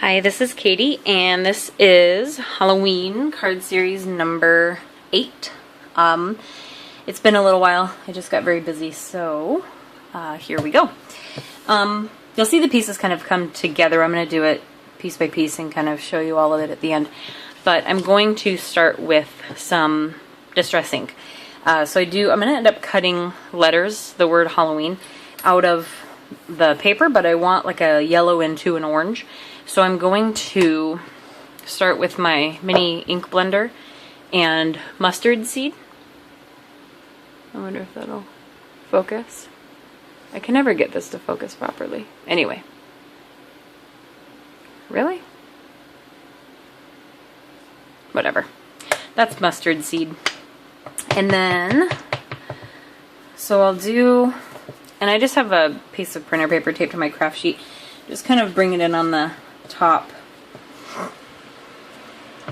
Hi, this is Katie, and this is Halloween card series number 8. It's been a little while. I just got very busy, so here we go. You'll see the pieces kind of come together. I'm going to do it piece by piece and kind of show you all of it at the end. But I'm going to start with some distress ink. I'm going to end up cutting letters, the word Halloween, out of the paper, but I want like a yellow into an orange. So I'm going to start with my mini ink blender and mustard seed. I wonder if that'll focus. I can never get this to focus properly. Anyway. Really? Whatever. That's mustard seed. And then, so I'll do, and I just have a piece of printer paper taped to my craft sheet. Just kind of bring it in on the top.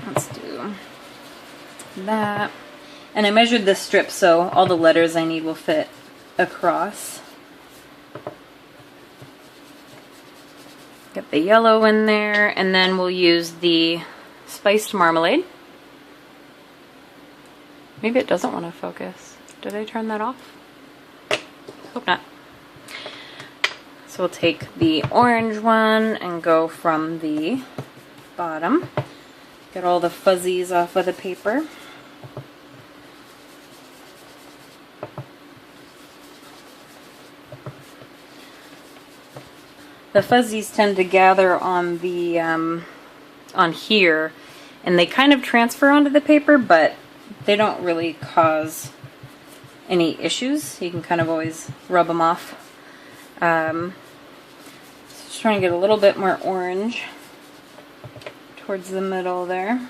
Let's do that. And I measured this strip so all the letters I need will fit across. Get the yellow in there, and then we'll use the spiced marmalade. Maybe it doesn't want to focus. Did I turn that off? Hope not. So we'll take the orange one and go from the bottom. Get all the fuzzies off of the paper. The fuzzies tend to gather on the on here, and they kind of transfer onto the paper, but they don't really cause any issues. You can kind of always rub them off. Just trying to get a little bit more orange towards the middle there.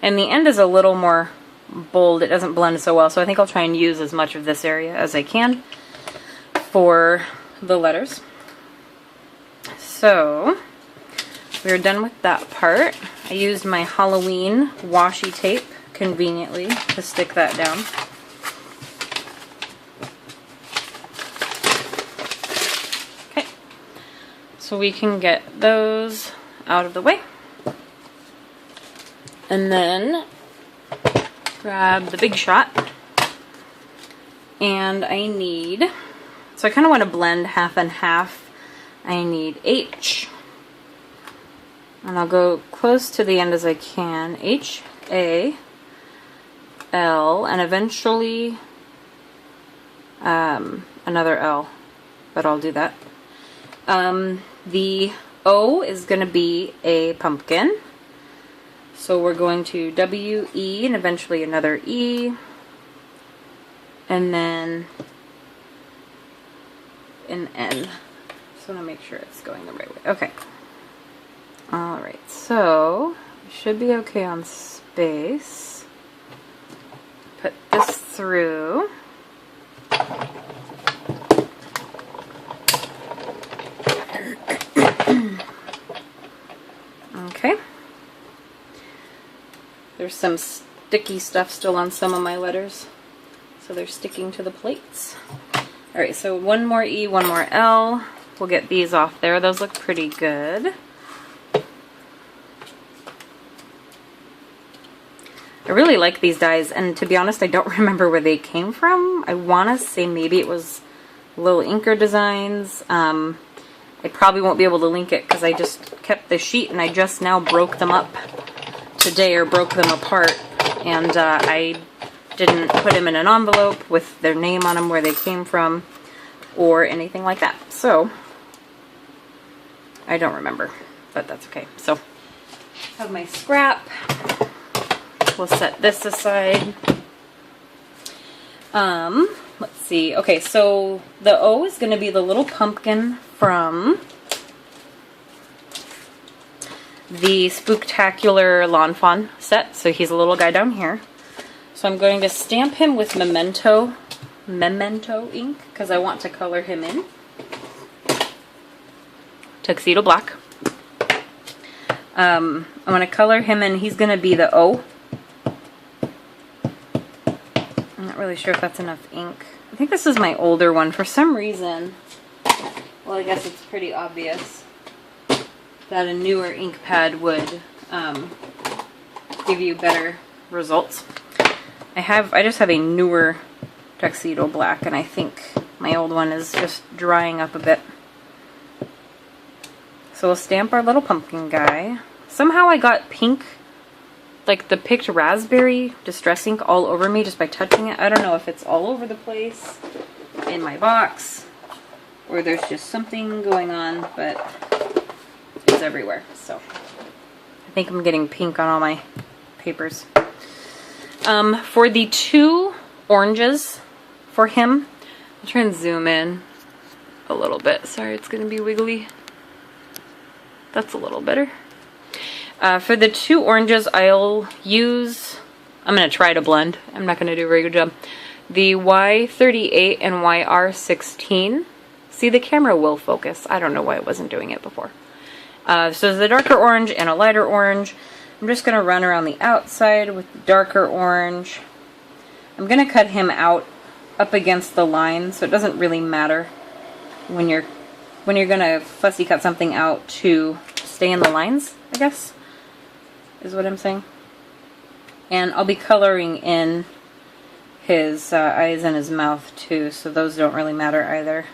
And the end is a little more bold. It doesn't blend so well, so I think I'll try and use as much of this area as I can for the letters. So we're done with that part. I used my Halloween washi tape conveniently to stick that down. Okay, so we can get those out of the way. And then grab the Big Shot. And I need, so I kind of want to blend half and half. I need H. And I'll go close to the end as I can. H, A, L, and eventually another L, but I'll do that. The O is going to be a pumpkin. So we're going to W, E, and eventually another E. And then an N. Just want to make sure it's going the right way. Okay. Alright, so we should be okay on space. Put this through. Okay. There's some sticky stuff still on some of my letters, so they're sticking to the plates. Alright, so one more E, one more L. We'll get these off there. Those look pretty good. I really like these dies, and to be honest, I don't remember where they came from. I want to say maybe it was Little Inker Designs. I probably won't be able to link it because I just kept the sheet and I just now broke them up today, or broke them apart, and I didn't put them in an envelope with their name on them, where they came from, or anything like that. So, I don't remember, but that's okay. So, I have my scrap. We'll set this aside. Let's see. Okay, so the O is going to be the little pumpkin from the Spooktacular Lawn Fawn set. So he's a little guy down here. So I'm going to stamp him with Memento ink because I want to color him in. Tuxedo Black. I'm going to color him in. He's going to be the O. I'm not really sure if that's enough ink. I think this is my older one. For some reason, well, I guess it's pretty obvious that a newer ink pad would give you better results. I just have a newer Tuxedo Black, and I think my old one is just drying up a bit. So we'll stamp our little pumpkin guy. Somehow I got pink, like the picked raspberry distress ink all over me just by touching it. I don't know if it's all over the place in my box or there's just something going on, but it's everywhere. So I think I'm getting pink on all my papers. For the 2 oranges for him, I'll try and zoom in a little bit. Sorry, it's going to be wiggly. That's a little better. For the 2 oranges, I'm going to try to blend. I'm not going to do a very good job. The Y38 and YR16. See, the camera will focus. I don't know why it wasn't doing it before. So there's a darker orange and a lighter orange. I'm just going to run around the outside with the darker orange. I'm going to cut him out up against the line, so it doesn't really matter when you're going to fussy cut something out to stay in the lines, I guess, is what I'm saying. And I'll be coloring in his eyes and his mouth too, so those don't really matter either.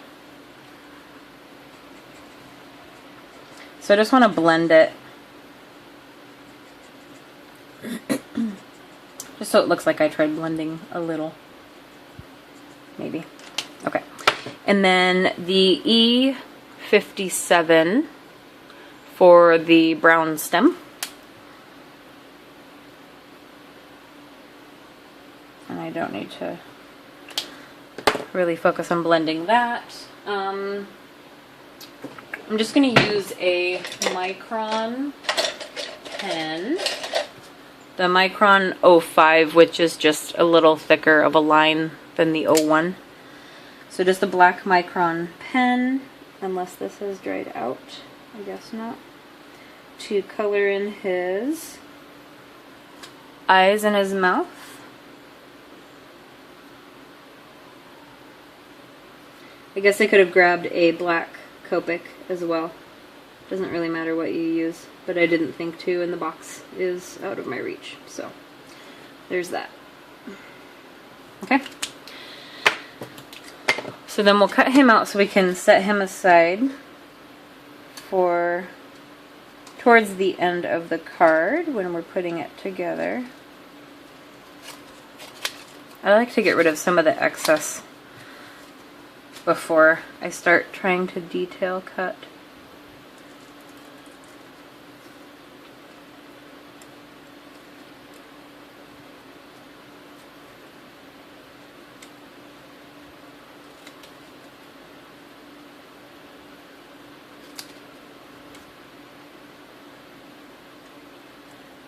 So I just want to blend it just so it looks like I tried blending a little, maybe. Okay. And then the E57 for the brown stem. And I don't need to really focus on blending that. I'm just going to use a Micron pen. The Micron 05, which is just a little thicker of a line than the 01. So just a black Micron pen, unless this has dried out, I guess not, to color in his eyes and his mouth. I guess I could have grabbed a black Copic as well. Doesn't really matter what you use, but I didn't think to, and the box is out of my reach. So there's that. Okay. So then we'll cut him out so we can set him aside for towards the end of the card when we're putting it together. I like to get rid of some of the excess before I start trying to detail cut.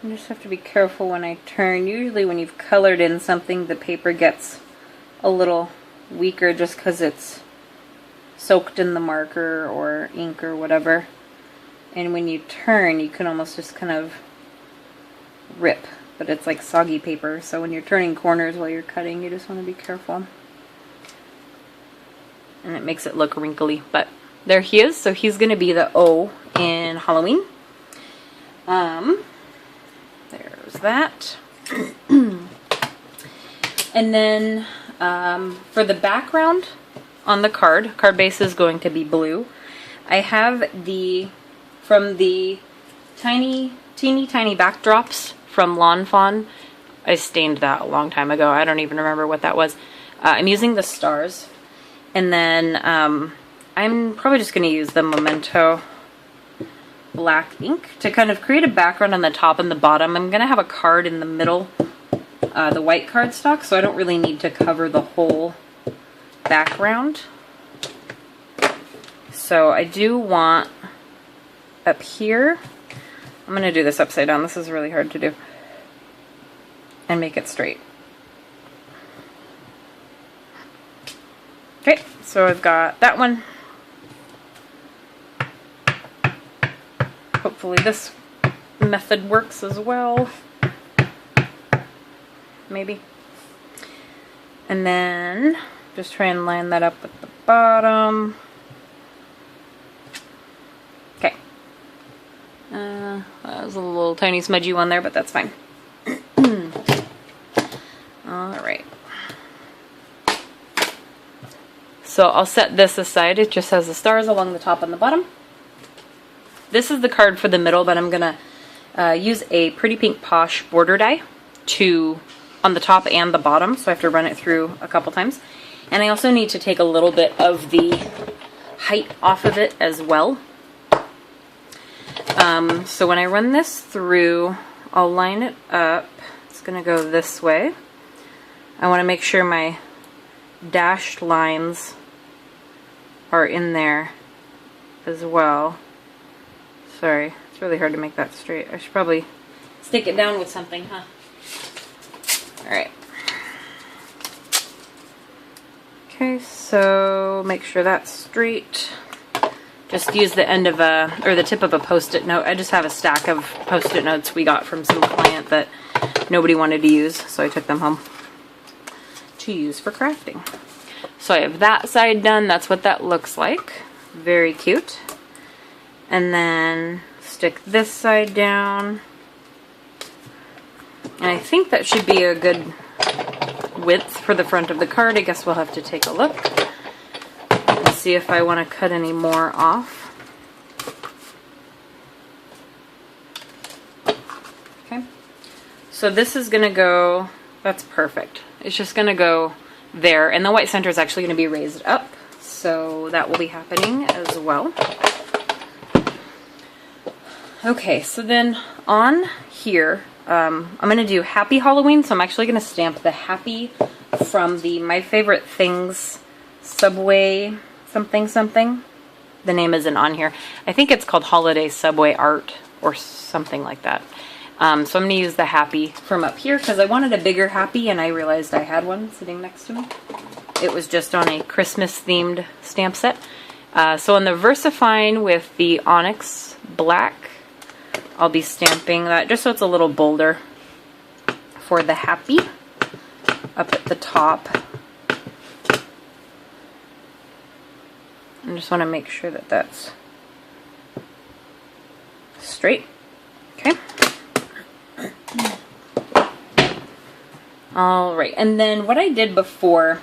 You just have to be careful when I turn. Usually when you've colored in something, the paper gets a little weaker just because it's soaked in the marker or ink or whatever. And when you turn, you can almost just kind of rip, but it's like soggy paper. So when you're turning corners while you're cutting, you just want to be careful. And it makes it look wrinkly, but there he is. So he's going to be the O in Halloween. There's that. And then for the background on the card base is going to be blue. I have from the teeny tiny backdrops from Lawn Fawn. I stained that a long time ago. I don't even remember what that was. I'm using the stars. And then I'm probably just going to use the Memento black ink to kind of create a background on the top and the bottom. I'm going to have a card in the middle, the white cardstock, so I don't really need to cover the whole background. So I do want up here, I'm going to do this upside down. This is really hard to do. And make it straight. Okay, so I've got that one. Hopefully this method works as well. Maybe. And then just try and line that up with the bottom. little tiny smudgy one there, but that's fine. Alright. So I'll set this aside. It just has the stars along the top and the bottom. This is the card for the middle, but I'm going to use a Pretty Pink Posh border die on the top and the bottom, so I have to run it through a couple times. And I also need to take a little bit of the height off of it as well. So when I run this through, I'll line it up. It's going to go this way. I want to make sure my dashed lines are in there as well. Sorry, it's really hard to make that straight. I should probably stick it down with something, huh? Alright. Okay, so make sure that's straight. Just use the end of or the tip of a post-it note. I just have a stack of post-it notes we got from some client that nobody wanted to use, so I took them home to use for crafting. So I have that side done. That's what that looks like. Very cute. And then stick this side down. And I think that should be a good width for the front of the card. I guess we'll have to take a look and see if I want to cut any more off. Okay. So this is going to go, that's perfect. It's just going to go there, and the white center is actually going to be raised up, so that will be happening as well. Okay, so then on here, I'm going to do Happy Halloween, so I'm actually going to stamp the Happy from the My Favorite Things Subway something something. The name isn't on here. I think it's called Holiday Subway Art or something like that. So I'm going to use the Happy from up here because I wanted a bigger Happy and I realized I had one sitting next to me. It was just on a Christmas themed stamp set. So on the VersaFine with the Onyx Black, I'll be stamping that just so it's a little bolder for the Happy up at the top. I just want to make sure that that's straight. Okay. Alright, and then what I did before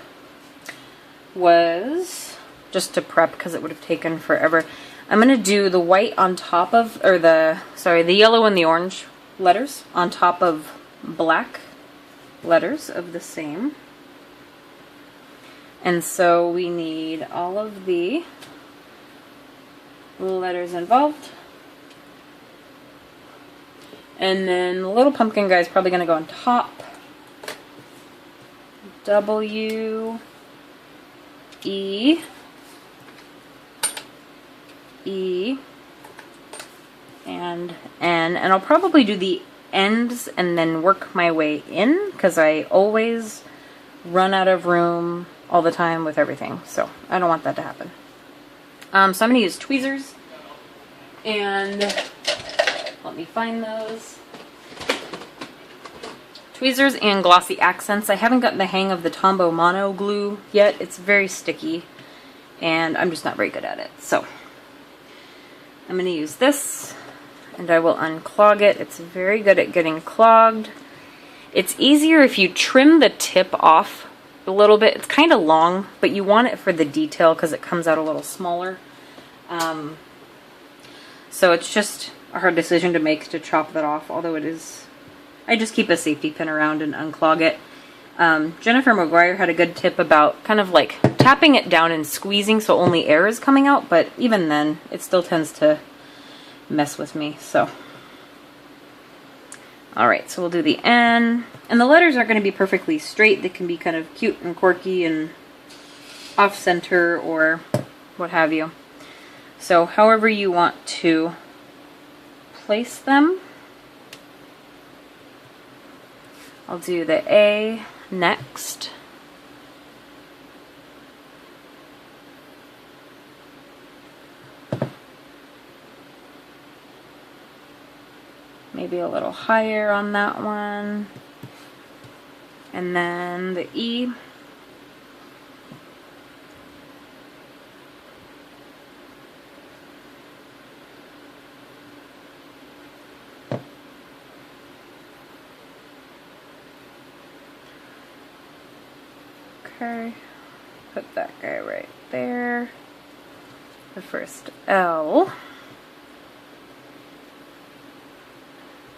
was, just to prep because it would have taken forever, I'm going to do the white on top of, or the yellow and the orange letters on top of black letters of the same. And so we need all of the letters involved. And then the little pumpkin guy is probably going to go on top. W, E, E, and N. And I'll probably do the ends and then work my way in because I always run out of room all the time with everything. So I don't want that to happen. So I'm going to use tweezers. And let me find those. Tweezers and glossy accents. I haven't gotten the hang of the Tombow Mono glue yet. It's very sticky and I'm just not very good at it. So I'm going to use this and I will unclog it. It's very good at getting clogged. It's easier if you trim the tip off a little bit. It's kind of long, but you want it for the detail because it comes out a little smaller. So it's just a hard decision to make to chop that off, although it is... I just keep a safety pin around and unclog it. Jennifer McGuire had a good tip about kind of like tapping it down and squeezing so only air is coming out, but even then it still tends to mess with me. So, alright, so we'll do the N. And the letters aren't going to be perfectly straight. They can be kind of cute and quirky and off-center or what have you. So however you want to place them. I'll do the A next. Maybe a little higher on that one. And then the E. guy. Put that guy right there. The first L.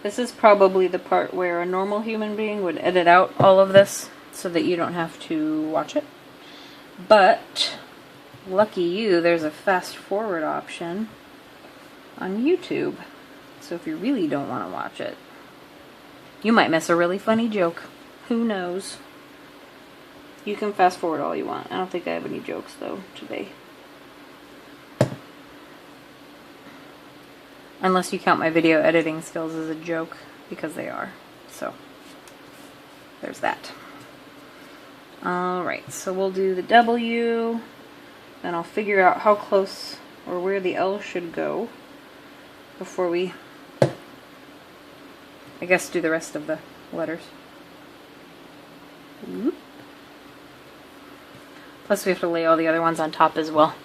This is probably the part where a normal human being would edit out all of this so that you don't have to watch it. But, lucky you, there's a fast forward option on YouTube. So if you really don't want to watch it, you might miss a really funny joke. Who knows? You can fast forward all you want. I don't think I have any jokes though today. Unless you count my video editing skills as a joke, because they are. So, there's that. Alright, so we'll do the W, then I'll figure out how close or where the L should go before we, I guess, do the rest of the letters. Whoop. Plus we have to lay all the other ones on top as well.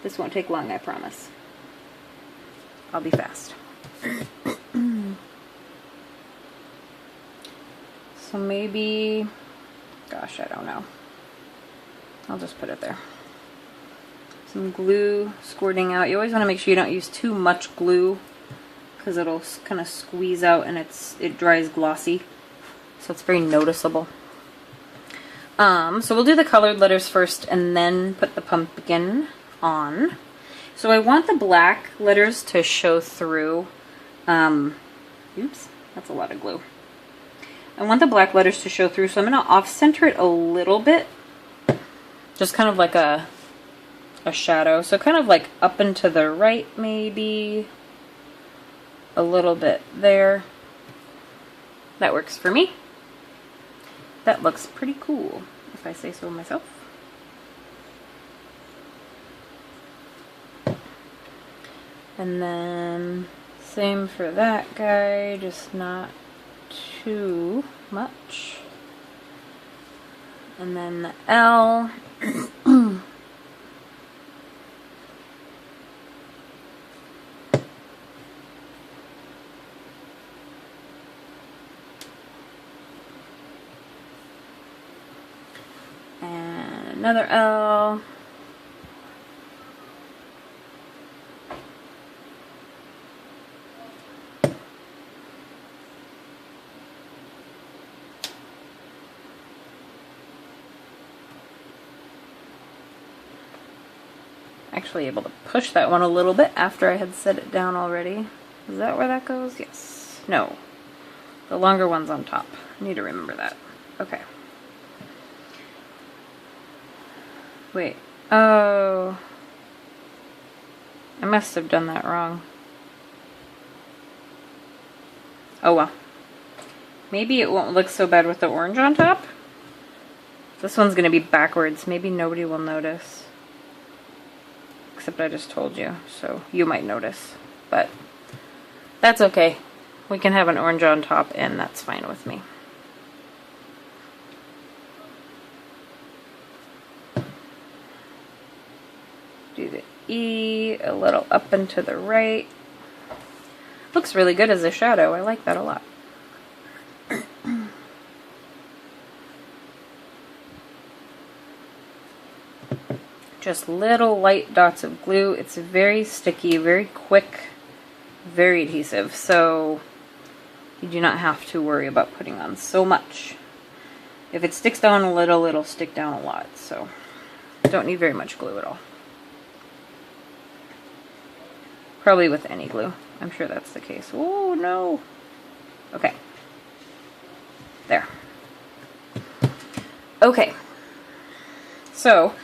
This won't take long, I promise. I'll be fast. So maybe, gosh, I don't know. I'll just put it there. Some glue squirting out. You always want to make sure you don't use too much glue because it'll kind of squeeze out and it dries glossy. So it's very noticeable. So we'll do the colored letters first and then put the pumpkin on. So I want the black letters to show through. Oops, that's a lot of glue. I want the black letters to show through, so I'm going to off-center it a little bit. Just kind of like a shadow. So kind of like up and to the right, maybe. A little bit there. That works for me. That looks pretty cool, if I say so myself. And then same for that guy, just not too much. And then the L. And another L. Actually able to push that one a little bit after I had set it down already. Is that where that goes? Yes. No. The longer one's on top. I need to remember that. Okay. Wait. Oh. I must have done that wrong. Oh well. Maybe it won't look so bad with the orange on top. This one's going to be backwards. Maybe nobody will notice. Except I just told you, so you might notice. But that's okay. We can have an orange on top and that's fine with me. Do the E a little up and to the right. Looks really good as a shadow. I like that a lot. Just little light dots of glue. It's very sticky, very quick, very adhesive, so you do not have to worry about putting on so much. If it sticks down a little, it'll stick down a lot, so don't need very much glue at all. Probably with any glue. I'm sure that's the case. Oh no! Okay. There. Okay. So,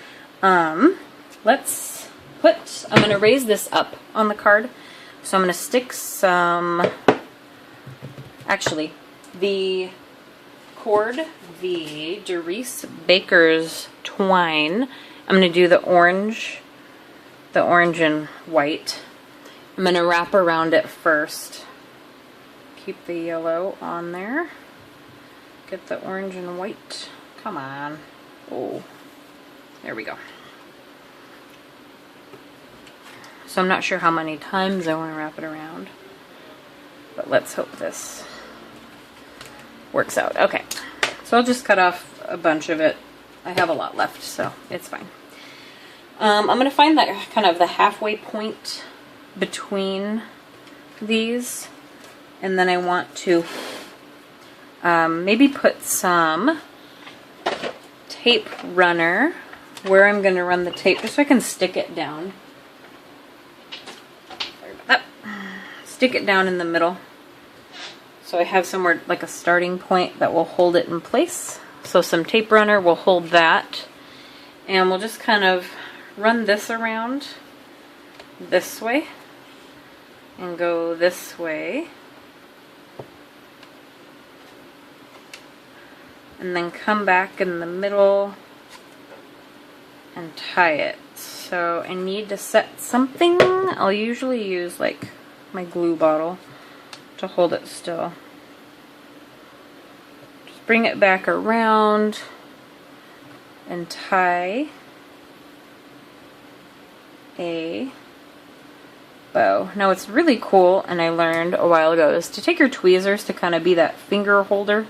let's put, I'm going to raise this up on the card. So I'm going to stick some, the cord, the Doris Baker's twine. I'm going to do the orange and white. I'm going to wrap around it first. Keep the yellow on there. Get the orange and white. Come on. Oh, there we go. So I'm not sure how many times I want to wrap it around, but let's hope this works out. Okay, so I'll just cut off a bunch of it. I have a lot left, so it's fine. I'm going to find that kind of the halfway point between these, and then I want to maybe put some tape runner where I'm going to run the tape, just so I can stick it down. Sorry about that. Stick it down in the middle, so I have somewhere like a starting point that will hold it in place. So some tape runner will hold that, and we'll just kind of run this around this way and go this way, and then come back in the middle and tie it. So I need to set something. I'll usually use like my glue bottle to hold it still. Just bring it back around and tie a bow. Now what's really cool, and I learned a while ago, is to take your tweezers to kind of be that finger holder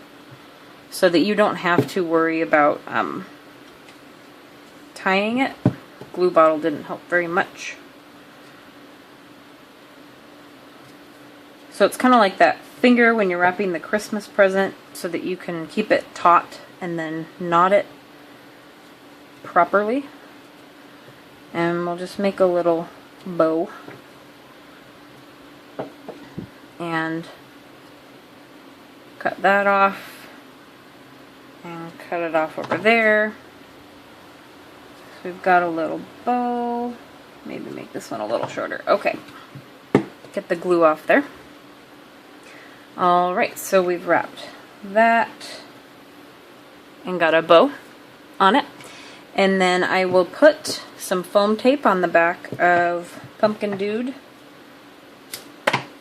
so that you don't have to worry about tying it. Glue bottle didn't help very much. So it's kind of like that finger when you're wrapping the Christmas present, so that you can keep it taut and then knot it properly. And we'll just make a little bow and cut that off and cut it off over there. So we've got a little bow. Maybe make this one a little shorter. Okay, get the glue off there. Alright, so we've wrapped that and got a bow on it. And then I will put some foam tape on the back of Pumpkin Dude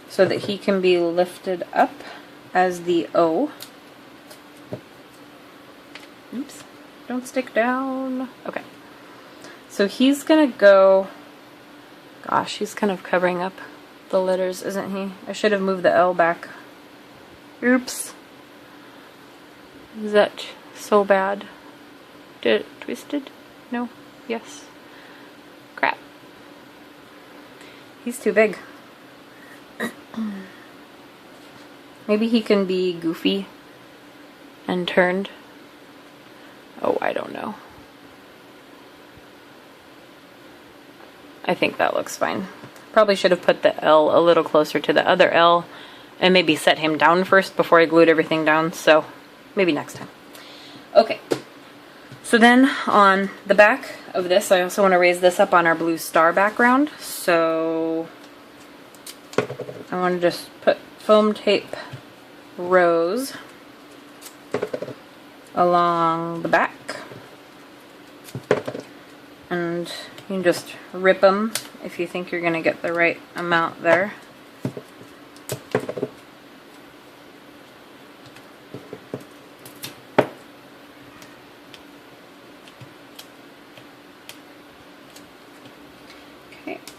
so that he can be lifted up as the O. Oops, don't stick down. Okay, so he's gonna go, gosh, he's kind of covering up the letters, isn't he? I should have moved the L back. Oops. Is that so bad? Did it twisted? No? Yes. Crap. He's too big. Maybe he can be goofy and turned. Oh, I don't know. I think that looks fine. Probably should have put the L a little closer to the other L and maybe set him down first before I glued everything down, so maybe next time. Okay. So then on the back of this, I also want to raise this up on our blue star background. So I want to just put foam tape rows along the back. And you can just rip them if you think you're going to get the right amount there.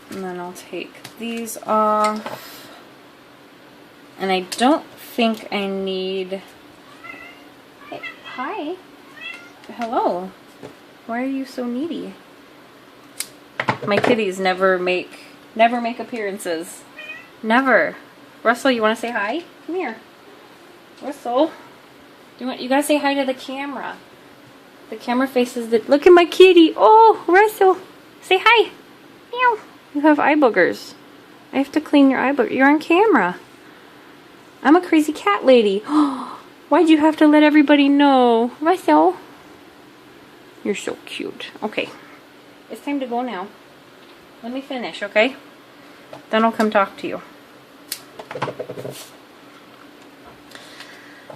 And then I'll take these off. And I don't think I need... Hey, hi. Hello. Why are you so needy? My kitties never make appearances. Never. Russell, you want to say hi? Come here. Russell. You gotta say hi to the camera. The camera faces the... Look at my kitty. Oh, Russell. Say hi. Meow. You have eye boogers. I have to clean your eye boogers. You're on camera. I'm a crazy cat lady. Why'd you have to let everybody know? Russell. You're so cute. Okay. It's time to go now. Let me finish, okay? Then I'll come talk to you.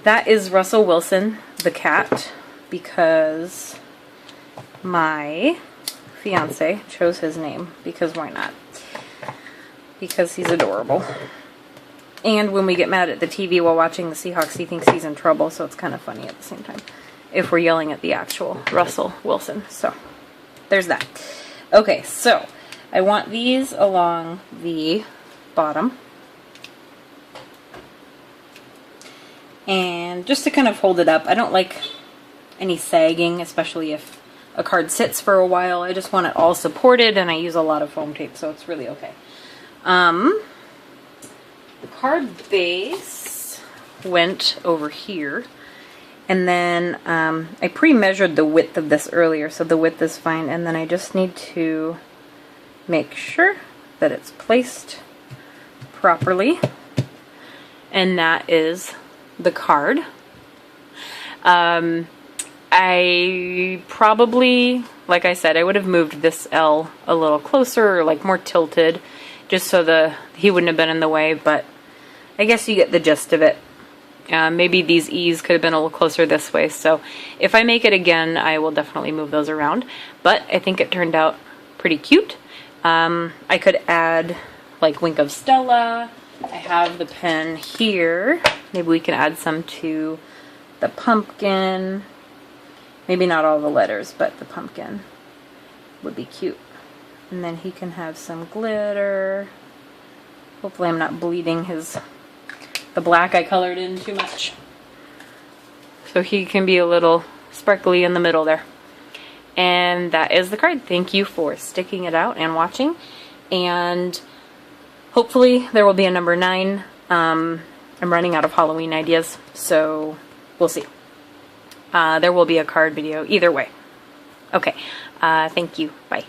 That is Russell Wilson, the cat, because my fiance chose his name, because why not? Because he's adorable. And when we get mad at the TV while watching the Seahawks, he thinks he's in trouble, so it's kind of funny at the same time if we're yelling at the actual Russell Wilson. So there's that. Okay, so I want these along the bottom. And just to kind of hold it up, I don't like any sagging, especially if a card sits for a while. I just want it all supported, and I use a lot of foam tape, so it's really okay. The card base went over here, and then I pre-measured the width of this earlier, so the width is fine, and then I just need to make sure that it's placed properly, and that is the card. I probably, like I said, I would have moved this L a little closer, or like more tilted, just so he wouldn't have been in the way, but I guess you get the gist of it. Maybe these E's could have been a little closer this way, so if I make it again, I will definitely move those around, but I think it turned out pretty cute. I could add like Wink of Stella. I have the pen here. Maybe we can add some to the pumpkin. Maybe not all the letters, but the pumpkin would be cute. And then he can have some glitter. Hopefully I'm not bleeding the black I colored in too much. So he can be a little sparkly in the middle there. And that is the card. Thank you for sticking it out and watching. And hopefully there will be a number 9. I'm running out of Halloween ideas, so we'll see. There will be a card video either way. Okay, thank you. Bye.